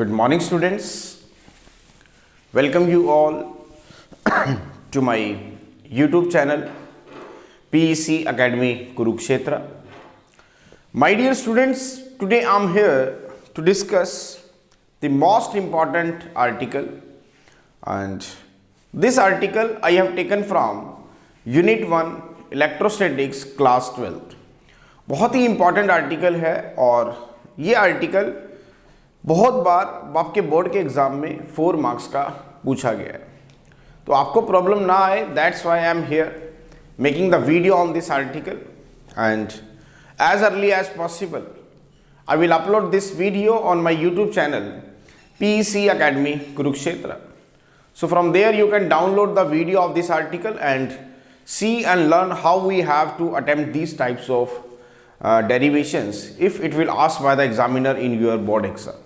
Good morning, students. Welcome you all to my YouTube channel PEC Academy Kurukshetra. My dear students, today I am here to discuss the most important article, and this article I have taken from Unit 1 Electrostatics Class 12. बहुत ही important article है और ये article बहुत बार आपके board के exam में 4 marks का पूछा गया है, तो आपको प्रॉब्लम ना आए, that's why I am here making the video on this article, and as early as possible I will upload this video on my YouTube channel PEC Academy Kurukshetra. So from there you can download the video of this article and see and learn how we have to attempt these types of derivations if it will asked by the examiner in your board exam.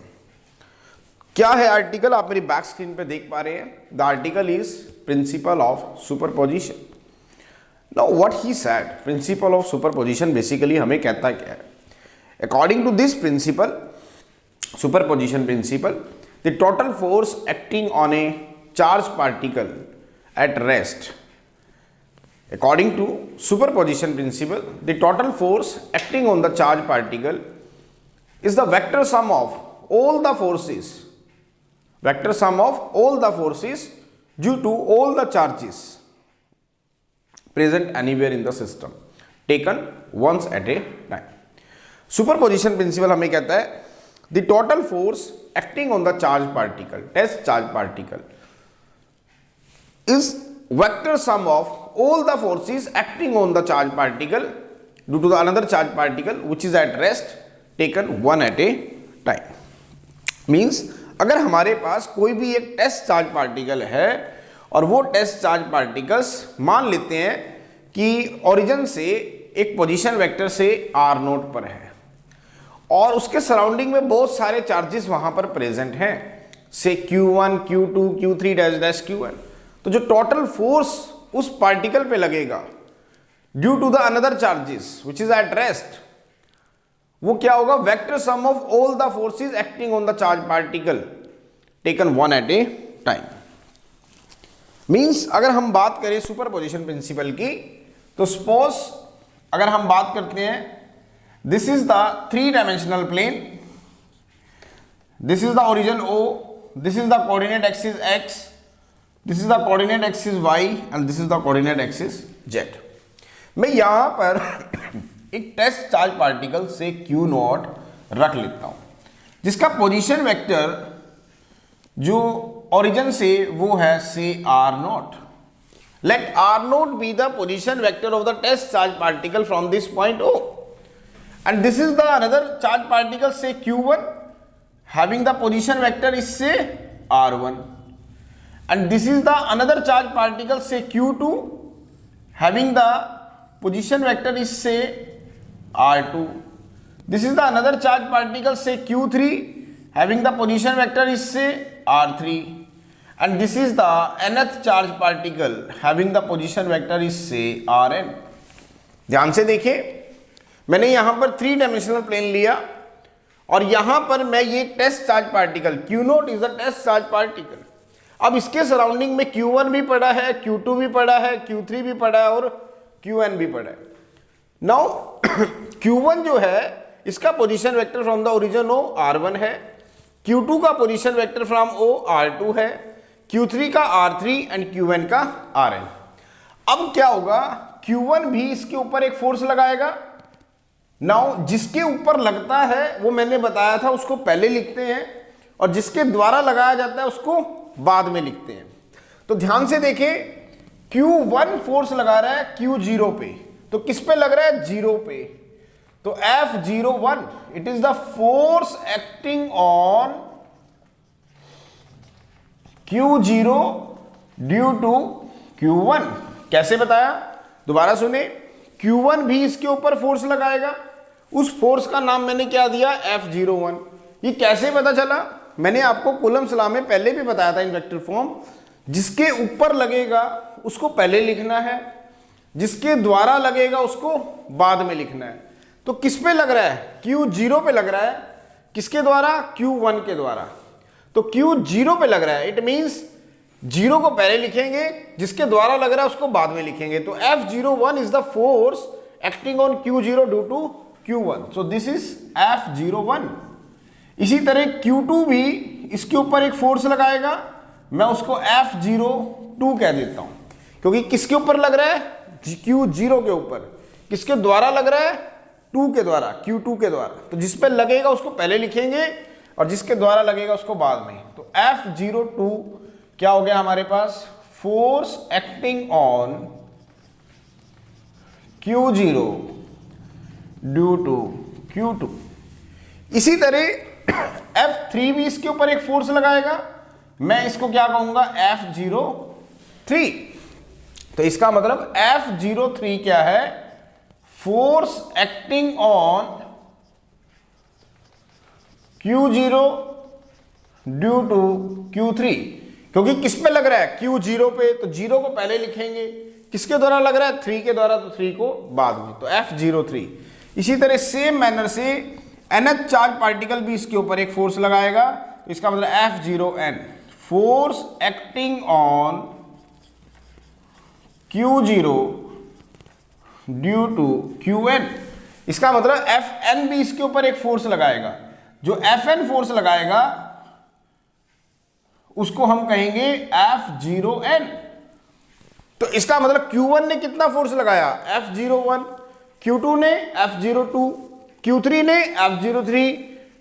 क्या है article, आप मेरी back screen पे देख पा रहे हैं. The article is principle of superposition. Now what he said, principle of superposition basically हमें कहता क्या है. According to this principle, superposition principle, the total force acting on a charge particle at rest. According to superposition principle, the total force acting on the charge particle is the vector sum of all the forces, vector sum of all the forces due to all the charges present anywhere in the system taken once at a time. Superposition principle हमें कहता है the total force acting on the charge particle, test charge particle, is vector sum of all the forces acting on the charge particle due to the another charge particle which is at rest taken one at a time. Means अगर हमारे पास कोई भी एक test charge particle है और वो test charge particles मान लेते हैं कि ओरिजिन से एक पोजीशन वेक्टर से r नोट पर है और उसके सराउंडिंग में बहुत सारे चार्जेस वहां पर प्रेजेंट हैं, से q1, q2, q3 dash dash q1, तो जो टोटल फोर्स उस पार्टिकल पे लगेगा due to the another charges which is at rest, वो क्या होगा, vector sum of all the forces acting on the charge particle taken one at a time. Means अगर हम बात करें सुपरपोजिशन प्रिंसिपल की, तो सपोज अगर हम बात करते हैं, this is the 3 dimensional plane, this is the origin O, this is the coordinate axis X, this is the coordinate axis Y and this is the coordinate axis Z. मैं यहां पर एक test charge particle say Q nought रख लेता हूं जिसका position vector जो origin से वो है say R nought. Let R nought be the position vector of the test charge particle from this point O, and this is the another charge particle say Q1 having the position vector is say R1, and this is the another charge particle say Q2 having the position vector is say R2. This is the another charge particle say Q3 having the position vector is say R3, and this is the nth charge particle having the position vector is say Rn. ध्यान से देखिए, मैंने यहां पर 3 dimensional plane लिया और यहां पर मैं ये test charge particle Q nought is a test charge particle. अब इसके सराउंडिंग में Q1 भी पड़ा है, Q2 भी पड़ा है, Q3 भी पड़ा है और Qn भी पड़ा है. नाउ Q1 जो है इसका position vector from the origin O R1 है, Q2 का position vector from O R2 है, Q3 का R3 एंड Qn का Rn. अब क्या होगा, Q1 भी इसके ऊपर एक फोर्स लगाएगा. नाउ जिसके ऊपर लगता है वो मैंने बताया था उसको पहले लिखते हैं और जिसके द्वारा लगाया जाता है उसको बाद में लिखते हैं. तो ध्यान से देखें, Q1 फोर्स लगा रहा है Q0 पे, तो किस पे लग रहा है, 0 पे. तो F01 it is the force acting on Q0 due to Q1. कैसे बताया, दोबारा सुने, Q1 भी इसके ऊपर फोर्स लगाएगा, उस फोर्स का नाम मैंने क्या दिया, F01. ये कैसे पता चला, मैंने आपको कूलम्ब्स लॉ में पहले भी बताया था इन वेक्टर फॉर्म, जिसके ऊपर लगेगा उसको पहले लिखना है, जिसके द्वारा लगेगा उसको बाद में लिखना है. तो किस पे लग रहा है, Q0 पे लग रहा है, किसके द्वारा, Q1 के द्वारा. तो Q 0 पे लग रहा है, इट मींस 0 को पहले लिखेंगे, जिसके द्वारा लग रहा है उसको बाद में लिखेंगे। तो F01 is the force acting on Q0 due to Q1, so this is F01। इसी तरह Q2 भी इसके ऊपर एक फोर्स लगाएगा, मैं उसको F02 कह देता हूं, क्योंकि किसके ऊपर लग रहा है, Q0 के ऊपर, किसके द्वारा लग रहा है, 2 के द्वारा, Q2 के द्वारा। तो जिस पे लगेगा उसको पहले लिखेंगे और जिसके द्वारा लगेगा उसको बाद में। तो F02 क्या हो गया हमारे पास, force acting on Q0 due to Q2। इसी तरह F3 भी इसके ऊपर एक फोर्स लगाएगा, मैं इसको क्या कहूंगा, F03। तो इसका मतलब F03 क्या है, force acting on Q0 due to Q3, क्योंकि किस पे लग रहा है, Q0 पे, तो 0 को पहले लिखेंगे, किसके द्वारा लग रहा है, 3 के द्वारा, तो 3 को बाद में, तो F03। इसी तरह सेम मैनर से NH चार्ज पार्टिकल भी इसके ऊपर एक फोर्स लगाएगा, तो इसका मतलब F0n, force acting on Q0 due to Qn। इसका मतलब Fn भी इसके ऊपर एक फोर्स लगाएगा, जो Fn फोर्स लगाएगा उसको हम कहेंगे F0n। तो इसका मतलब Q1 ने कितना फोर्स लगाया, F01, Q2 ने F02, Q3 ने F03,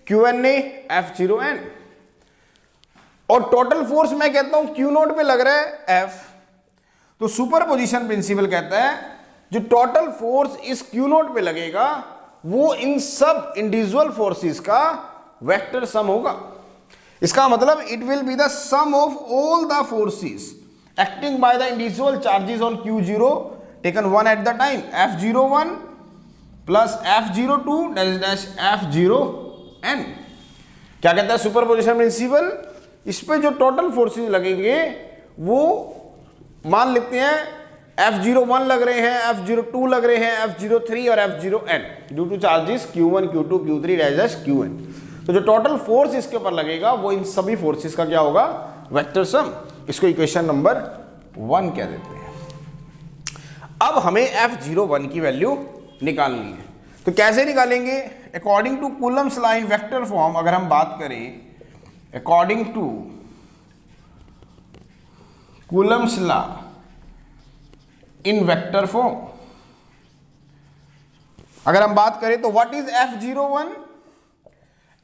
Qn ने F0n, और टोटल फोर्स मैं कहता हूं Q0 पे लग रहा है F। तो सुपरपोजिशन प्रिंसिपल कहता है जो टोटल फोर्स इस Q0 पे लगेगा वो इन सब इंडिविजुअल फोर्सेस का वेक्टर सम होगा। इसका मतलब it will be the sum of all the forces acting by the individual charges on Q0 taken one at the time, F01 plus F02 dash F0n। क्या कहता है सुपरपोजिशन प्रिंसिपल, इस पे जो टोटल फोर्सेस लगेंगे वो मान लेते हैं F01 लग रहे हैं, F02 लग रहे हैं, F03 और F0n due two charges Q1 Q2 Q3 dash Qn। तो जो टोटल फोर्स इसके ऊपर लगेगा वो इन सभी फोर्सेस का क्या होगा, वेक्टर सम। इसको इक्वेशन नंबर 1 कह देते हैं। अब हमें F01 की वैल्यू निकालनी है, तो कैसे निकालेंगे, according to Coulomb's law in vector form अगर हम बात करें, according to Coulomb's law in vector form अगर हम बात करें तो व्हाट इज F01,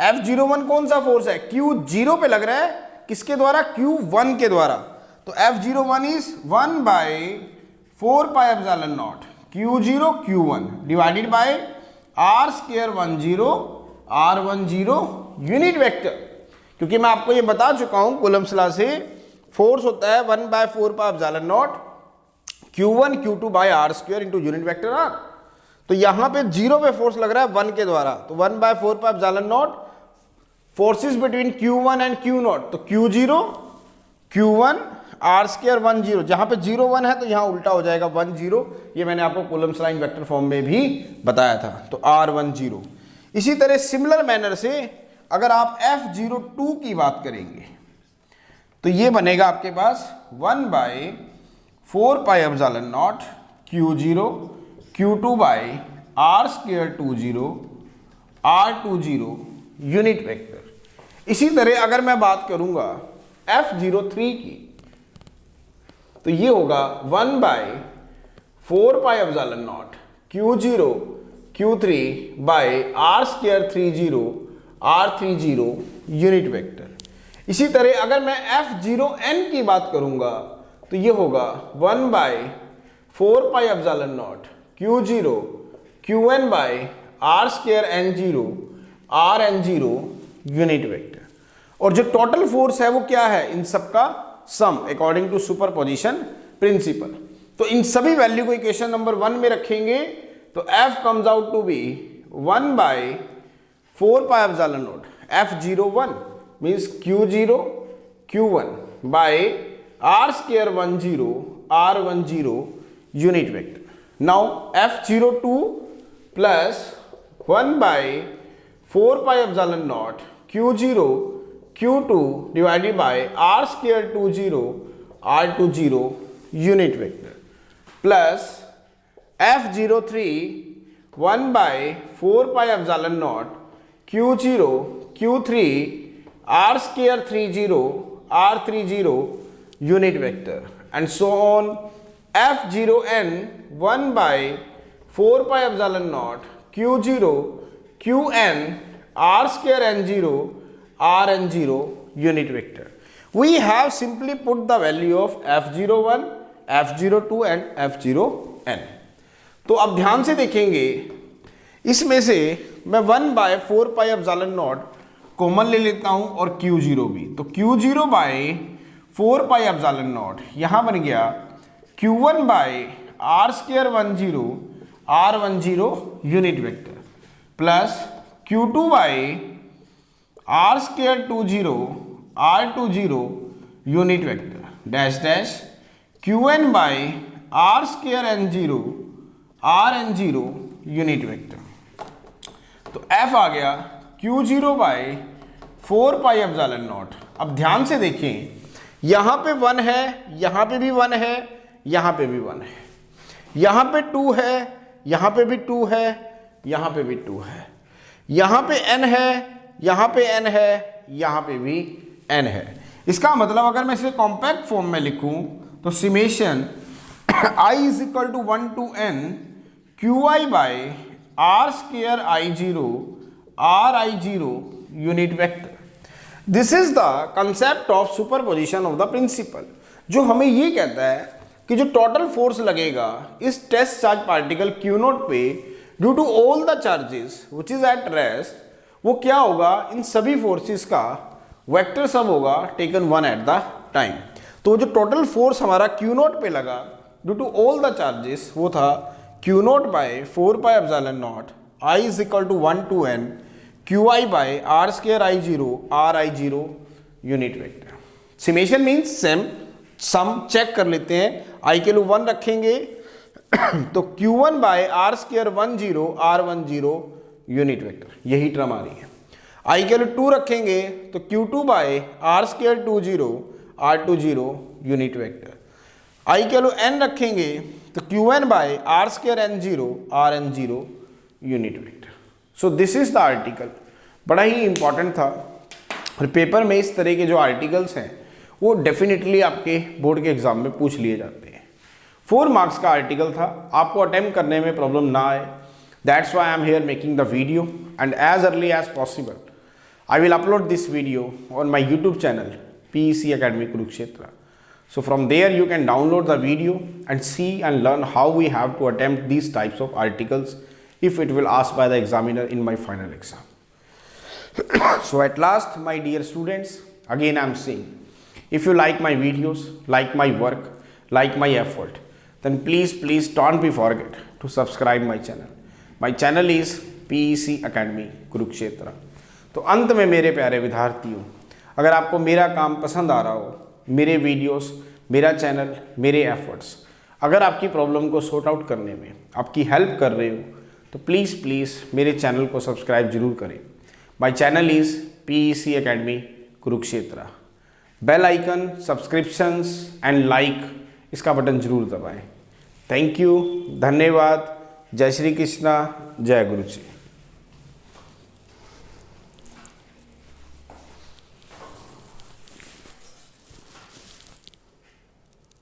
F01 कौन सा फोर्स है, Q0 पे लग रहा है, किसके द्वारा, Q1 के द्वारा। तो F01 is 1/4πε0 Q0 Q1 divided by R²10 R10 unit vector. क्योंकि मैं आपको ये बता चुका हूं कूलम्स लॉ से फोर्स होता है 1/4πε0 Q1 Q2 by R² into unit vector R। तो यहां पे 0 पे फोर्स लग रहा है 1 के द्वारा, तो 1/4πε0 forces between Q1 and Q0, तो Q0 Q1 R²10, जहां पे 0 1 है तो यहां उल्टा हो जाएगा 1 0। ये मैंने आपको Coulomb's law in vector form में भी बताया था, तो R10। इसी तरह सिमिलर मैनर से अगर आप F02 की बात करेंगे तो ये बनेगा आपके पास 1/4πε0 Q0 Q2 bye R²20 R20 unit vector. इसी तरह अगर मैं बात करूंगा F03 की तो ये होगा 1/4πε0 Q0 Q3 bye R²30 R30 unit vector. इसी तरह अगर मैं F0n की बात करूंगा तो ये होगा 1/4πε0 Q0 Qn bye R²n0 Rn0 unit vector. और जो टोटल फोर्स है वो क्या है, इन सब का सम अकॉर्डिंग टू सुपरपोजिशन प्रिंसिपल। तो इन सभी वैल्यू को इक्वेशन नंबर 1 में रखेंगे तो F comes out to be 1/4πε0 F01 means Q0 Q1 by R²10 R10 unit vector. Now F02 plus 1/4πε0 Q0 Q2 divided by R square 20 R20 unit vector plus F03 1 by 4 pi epsilon naught Q0 Q3 R square 30 R30 unit vector and so on. F0n 1 by 4 pi epsilon naught Q0 Qn R square n0 Rn0 unit vector. We have simply put the value of F01, F02 and F0n. तो अब ध्यान से देखेंगे, इसमें से मैं 1 by 4 pi epsilon nought common ले लेता हूं और Q0 भी, तो Q0 by 4 pi epsilon not यहां बन गया Q1 by R square 10 R10 unit vector plus Q2 by R square 20 R20 unit vector dash dash Qn by R square n0 Rn0 unit vector. तो F आ गया Q0 by 4 pi epsilon not. अब ध्यान से देखें, यहां पे 1 है, यहां पे भी 1 है, यहां पे भी 1 है, यहां पे 2 है, यहां पे भी 2 है, यहां पे भी 2 है, यहां पे n है, यहां पे n है, यहां पे भी n है। इसका मतलब अगर मैं इसे कॉम्पैक्ट फॉर्म में लिखूं तो summation I is equal to 1 to n Qi by R square I0 Ri0 unit vector. This is the concept of superposition of the principle, जो हमें ये कहता है कि जो टोटल फोर्स लगेगा इस टेस्ट चार्ज पार्टिकल Q0 पे due to all the charges which is at rest, वो क्या होगा, इन सभी फोर्सेस का वेक्टर सम होगा टेकन 1 एट द टाइम। तो जो टोटल फोर्स हमारा Q0 पे लगा due to all the charges वो था Q0 by 4 pi epsilon nought I is equal to 1 to n Qi by R square I0 Ri0 unit vector. Summation means sum check कर लेते हैं, I के लिए 1 रखेंगे तो Q1 by R square 10 R10 unit vector, यही term आ रही है। I के लिए 2 रखेंगे तो Q2 by R square 20 R20 unit vector. I के लिए n रखेंगे तो Qn by R square n0 Rn0 unit vector. So this is the article, बड़ा ही इंपॉर्टेंट था और पेपर में इस तरह के जो आर्टिकल्स हैं वो डेफिनेटली आपके बोर्ड के एग्जाम में पूछ लिए जाते हैं। 4 मार्क्स का आर्टिकल था, आपको अटेम्प्ट करने में प्रॉब्लम ना आए, that's why I am here making the video and as early as possible I will upload this video on my YouTube channel PEC Academy Kurukshetra. So from there you can download the video and see and learn how we have to attempt these types of articles if it will asked by the examiner in my final exam. So at last, my dear students, again I am saying, if you like my videos, like my work, like my effort, then please don't be forget to subscribe my channel. My channel is PEC Academy Kurukshetra. तो अंत में मेरे प्यारे विद्यार्थियों, अगर आपको मेरा काम पसंद आ रहा हो, मेरे वीडियोस, मेरा चैनल, मेरे एफर्ट्स अगर आपकी प्रॉब्लम को सॉर्ट आउट करने में आपकी हेल्प कर रहे हो, तो प्लीज़ मेरे चैनल को सब्सक्राइब जरूर करें। My channel is PEC Academy Kurukshetra. Bell icon, subscriptions and like इसका बटन जरूर दबाएं। थैंक यू, धन्यवाद, जय श्री कृष्णा, जय गुरु जी।